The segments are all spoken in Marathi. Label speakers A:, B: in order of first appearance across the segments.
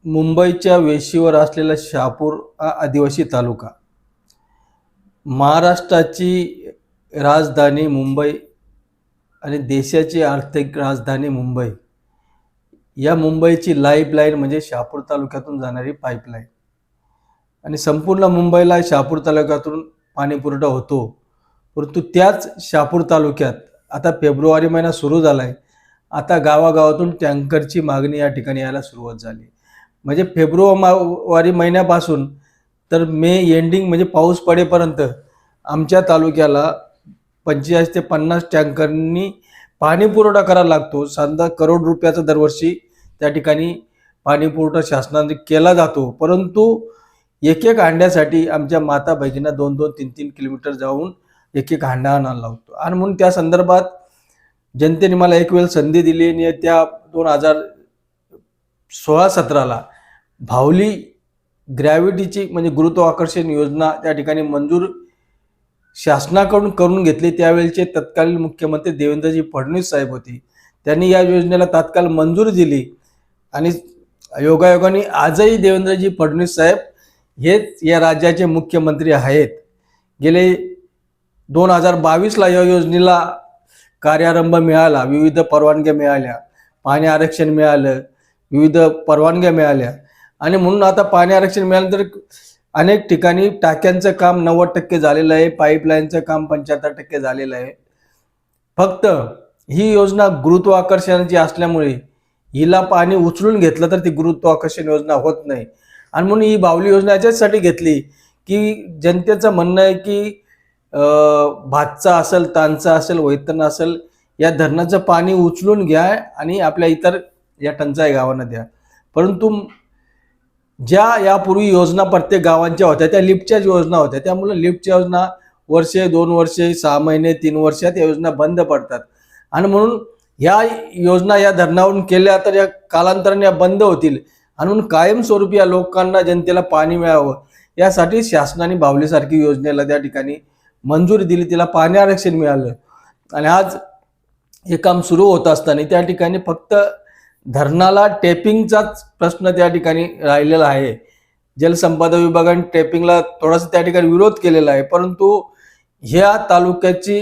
A: मुंबईच्या वेशीवर असलेला शहापूर हा आदिवासी तालुका, महाराष्ट्राची राजधानी मुंबई आणि देशाची आर्थिक राजधानी मुंबई, या मुंबईची लाईफलाईन म्हणजे शहापूर तालुक्यातून जाणारी पाईपलाईन आणि संपूर्ण मुंबईला शहापूर तालुक्यातून पाणी पुरवठा होतो. परंतु त्याच शहापूर तालुक्यात आता फेब्रुवारी महिना सुरू झाला आहे. आता गावागावातून टँकरची मागणी या ठिकाणी यायला सुरुवात झाली. म्हणजे फेब्रुवारी महिन्यापासून तर मे एंडिंग म्हणजे पाऊस पडेपर्यंत आमच्या तालुक्याला 45 ते 50 टँकरनी पाणी पुरवठा करायला लागतो. साधारण करोड रुपयाचा दरवर्षी त्या ठिकाणी पाणी पुरवठा शासनाने केला जातो. परंतु एक एक हांड्यासाठी आमच्या माता बहिणींना 2-2, 3-3 किलोमीटर जाऊन एक एक हांडा आणायला लागतो. आणि म्हणून त्या संदर्भात जनतेने मला एक वेळ संधी दिली आणि त्या 2016-17ला भावली ग्रॅव्हिटीची म्हणजे गुरुत्वाकर्षण योजना त्या ठिकाणी मंजूर शासनाकडून करून घेतली. त्यावेळेचे तत्कालीन मुख्यमंत्री देवेंद्रजी फडणवीस साहेब होते. त्यांनी या योजनेला तात्काळ मंजुरी दिली आणि योगायोगाने आजही देवेंद्रजी फडणवीस साहेब हेच या राज्याचे मुख्यमंत्री आहेत. गेले 2022ला या योजनेला कार्यारंभ मिळाला, विविध परवानग्या मिळाल्या, पाणी आरक्षण मिळालं, विविध परवानग्या मिळाल्या आणि म्हणून आता पाणी आरक्षण मिळाल्यानंतर अनेक ठिकाणी टाक्यांचं काम 90% झालेलं आहे, पाईपलाईनचं काम 75% झालेलं आहे. फक्त ही योजना गुरुत्वाकर्षणाची असल्यामुळे हिला पाणी उचलून घेतलं तर ती गुरुत्वाकर्षण योजना होत नाही. आणि म्हणून ही बावली योजना याच्यासाठी घेतली की जनतेचं म्हणणं आहे की भातचा असेल, तानचा असेल, वैतरणा असेल, या धरणाचं पाणी उचलून घ्या आणि आपल्या इतर या टंचाई गावांना द्या. परंतु ज्या यापूर्वी योजना प्रत्येक गावांच्या होत्या त्या लिफ्टच्या योजना होत्या. त्यामुळे लिफ्टच्या योजना वर्षे, 2 वर्षे, 6 महिने, 3 वर्षात या योजना बंद पडतात. आणि म्हणून या योजना या धरणावरून केल्या तर या कालांतराने या बंद होतील. आणि म्हणून कायमस्वरूपी या लोकांना, जनतेला पाणी मिळावं यासाठी शासनाने बावलीसारखी योजनेला त्या ठिकाणी मंजुरी दिली, तिला पाणी आरक्षण मिळालं. आणि आज हे काम सुरू होत असताना त्या ठिकाणी फक्त धरणाला टेपिंगचाच प्रश्न त्या ठिकाणी राहिलेला आहे. जलसंपदा विभागाने टेपिंगला थोडासा त्या ठिकाणी विरोध केलेला आहे. परंतु ह्या तालुक्याची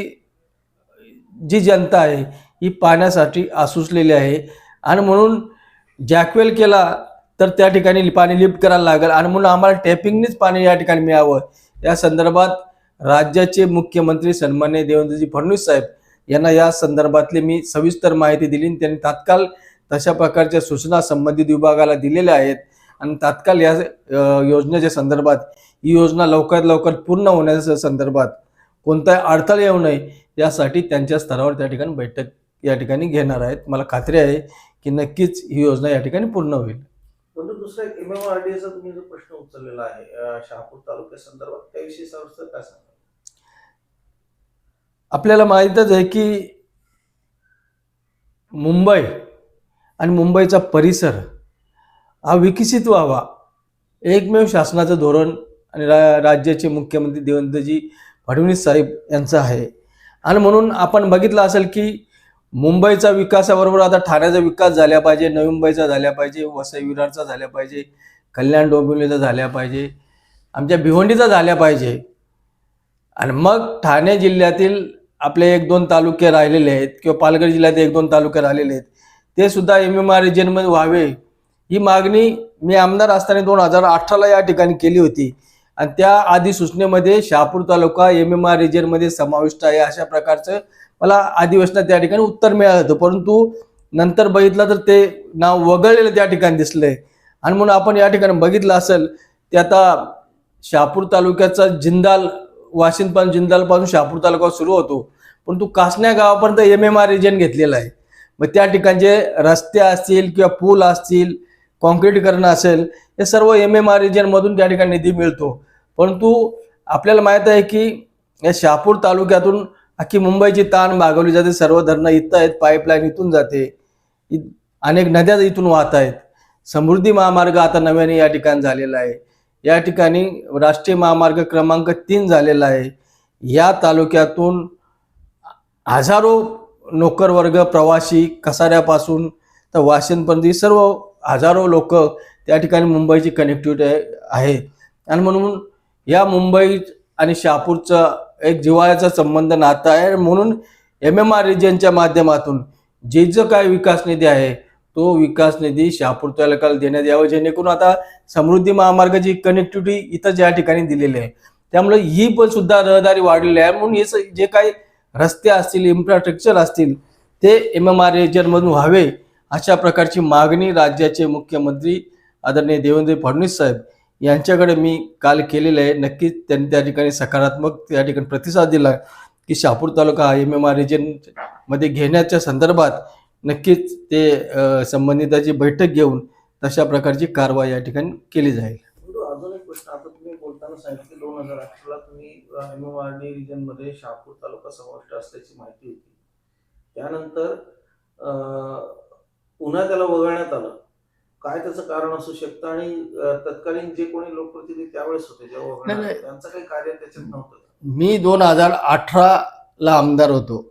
A: जी जनता आहे ही पाण्यासाठी आसुसलेली आहे. आणि म्हणून जॅकवेल केला तर त्या ठिकाणी पाणी लिफ्ट करायला लागेल. आणि म्हणून आम्हाला टेपिंगनीच पाणी या ठिकाणी मिळावं या संदर्भात राज्याचे मुख्यमंत्री सन्माननीय देवेंद्रजी फडणवीस साहेब यांना या संदर्भातली मी सविस्तर माहिती दिली आणि त्यांनी तात्काळ तशा प्रकारच्या सूचना संबंधित विभागाला दिलेल्या आहेत. आणि तात्काळ या योजनेच्या संदर्भात ही योजना लवकरात लवकर पूर्ण होण्याच्या संदर्भात कोणताही अडथळा येऊ नये यासाठी त्यांच्या स्तरावर त्या ठिकाणी बैठक या ठिकाणी घेणार आहेत. मला खात्री आहे की नक्कीच ही योजना या ठिकाणी पूर्ण होईल.
B: परंतु दुसरा एक MMRDAचा तुम्ही जो प्रश्न उचललेला आहे शहापूर तालुक्या संदर्भात, त्याविषयी सविस्तर काय सांगा?
A: आपल्याला माहीतच आहे की मुंबई आणि मुंबईचा परिसर हा विकसित व्हावा एकमेव शासनाचं धोरण आणि राज्याचे मुख्यमंत्री देवेंद्रजी फडणवीस साहेब यांचं आहे. आणि म्हणून आपण बघितलं असेल की मुंबईचा विकासाबरोबर आता ठाण्याचा विकास झाला पाहिजे, नवी मुंबईचा झाला पाहिजे, वसई विरारचा झाला पाहिजे, कल्याण डोंबिवलीचा झाला पाहिजे, आमच्या भिवंडीचा झाला पाहिजे. आणि मग ठाणे जिल्ह्यातील आपले 1-2 तालुके राहिलेले आहेत किंवा पालघर जिल्ह्यात 1-2 तालुके राहिलेले आहेत ते सुद्धा MMR रिजनमध्ये व्हावे ही मागणी मी आमदार असताना 2018ला या ठिकाणी केली होती. आणि त्या अधिसूचनेमध्ये शहापूर तालुका MMR रिजनमध्ये समाविष्ट आहे अशा प्रकारचं मला अधिवेशनात त्या ठिकाणी उत्तर मिळालं होतं. परंतु नंतर बघितलं तर ते नाव वगळलेलं त्या ठिकाणी दिसलंय. आणि म्हणून आपण या ठिकाणी बघितलं असेल ते आता शहापूर तालुक्याचा जिंदाल, वाशिंदपासून जिंदालपासून शहापूर तालुका सुरू होतो, परंतु कासन्या गावापर्यंत MMR रिजन घेतलेलं आहे. मग त्या ठिकाणचे रस्ते असतील किंवा पूल असतील, कॉन्क्रीटीकरण असेल, हे सर्व MMR रिजनमधून त्या ठिकाणी निधी मिळतो. परंतु आपल्याला माहीत आहे की या शहापूर तालुक्यातून अख्खी मुंबईची ताण भागवली जाते. सर्व धरणं इथं आहेत, पाईपलाईन इथून जाते, अनेक नद्या इथून वाहत आहेत. समृद्धी महामार्ग आता नव्याने या ठिकाणी झालेला आहे. या ठिकाणी राष्ट्रीय महामार्ग क्रमांक 3 झालेला आहे. या तालुक्यातून हजारो नोकरवर्ग, प्रवासी कसाऱ्यापासून तर वाशिंदपर्यंत सर्व हजारो लोक त्या ठिकाणी मुंबईची कनेक्टिव्हिटी आहे आणि म्हणून या मुंबई आणि शहापूरचा एक जिव्हाळ्याचा संबंध नाता आहे. म्हणून MMR रिजनच्या माध्यमातून जो काय विकास निधी आहे तो विकास निधी शहापूर तालुक्याला देण्यात यावा, जेणेकरून आता समृद्धी महामार्गाची कनेक्टिव्हिटी इथं ज्या ठिकाणी दिलेली आहे त्यामुळे ही पण सुद्धा रहदारी वाढलेली आहे. म्हणून हे जे काही रस्ते असतील, इन्फ्रास्ट्रक्चर असतील ते MMR रिजनमधून व्हावे अशा प्रकारची मागणी राज्याचे मुख्यमंत्री आदरणीय देवेंद्र फडणवीस साहेब यांच्याकडे मी काल केलेलं आहे. नक्कीच त्यांनी त्या ठिकाणी सकारात्मक त्या ठिकाणी प्रतिसाद दिला की शहापूर तालुका हा MMR रिजन मध्ये घेण्याच्या संदर्भात नक्कीच ते संबंधिताची बैठक घेऊन तशा प्रकारची कारवाई या ठिकाणी केली जाईल.
B: अजून एक प्रश्न, आता तुम्ही बोलताना सांगितलं 2018ला तुम्ही MMRD रिजन मध्ये शहापूर तालुका समाविष्ट असल्याची माहिती होती. त्यानंतर पुन्हा त्याला वगळण्यात आलं. काय त्याचं कारण असू शकतं आणि तत्कालीन जे कोणी लोकप्रतिनिधी त्यावेळेस होते जेव्हा वगळण्यात आलं, त्यांचं काही कार्य त्याच्यात नव्हतं?
A: मी 2018ला आमदार होतो,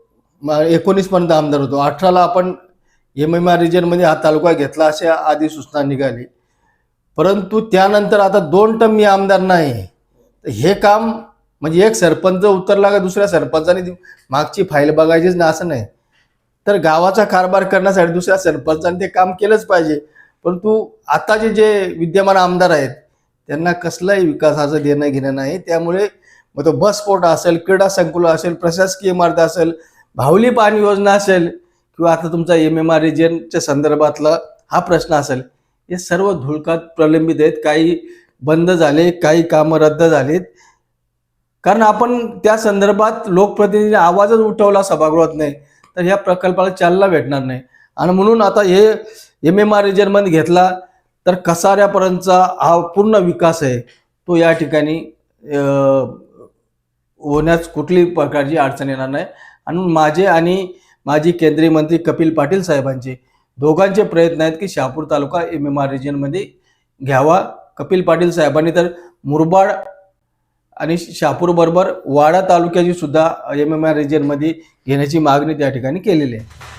A: 19 पर्यंत आमदार होतो. 18ला आपण MMR रिजन मध्ये हा तालुका घेतला असे आधी सूचना निघाली, परंतु त्यानंतर आता 2 टर्म मी आमदार नाही. हे काम म्हणजे एक सरपंच उतरला का दुसऱ्या सरपंचाने मागची फाईल बघायचीच ना असं नाही, तर गावाचा कारभार करण्यासाठी दुसऱ्या सरपंचाने ते काम केलंच पाहिजे. परंतु आताचे जे विद्यमान आमदार आहेत त्यांना कसलाही विकासाचं देणं घेणं नाही. त्यामुळे मग तो बस स्पोर्ट असेल, क्रीडा संकुल असेल, प्रशासकीय इमारत असेल, भावली पाणी योजना असेल किंवा आता तुमचा MMR रिजनच्या संदर्भातला हा प्रश्न असेल, हे सर्व धुळकात प्रलंबित आहेत. काही बंद झाले, काही कामं रद्द झालीत, कारण आपण त्या संदर्भात लोकप्रतिनिधी आवाजच उठवला सभागृहात नाही तर ह्या प्रकल्पाला चालना भेटणार नाही. आणि म्हणून आता हे MMR रिजनमध्ये घेतला तर कसाऱ्यापर्यंतचा हा पूर्ण विकास आहे तो या ठिकाणी होण्यास कुठलीही प्रकारची अडचण येणार नाही. आणि माझे आणि माजी केंद्रीय मंत्री कपिल पाटील साहेबांचे दोघांचे प्रयत्न आहेत की शहापूर तालुका MMR रिजनमध्ये घ्यावा. कपिल पाटील साहेबांनी तर मुरबाड आणि शहापूर बरोबर वाडा तालुक्याची सुद्धा MMR रिजनमध्ये घेण्याची मागणी त्या ठिकाणी केलेली आहे.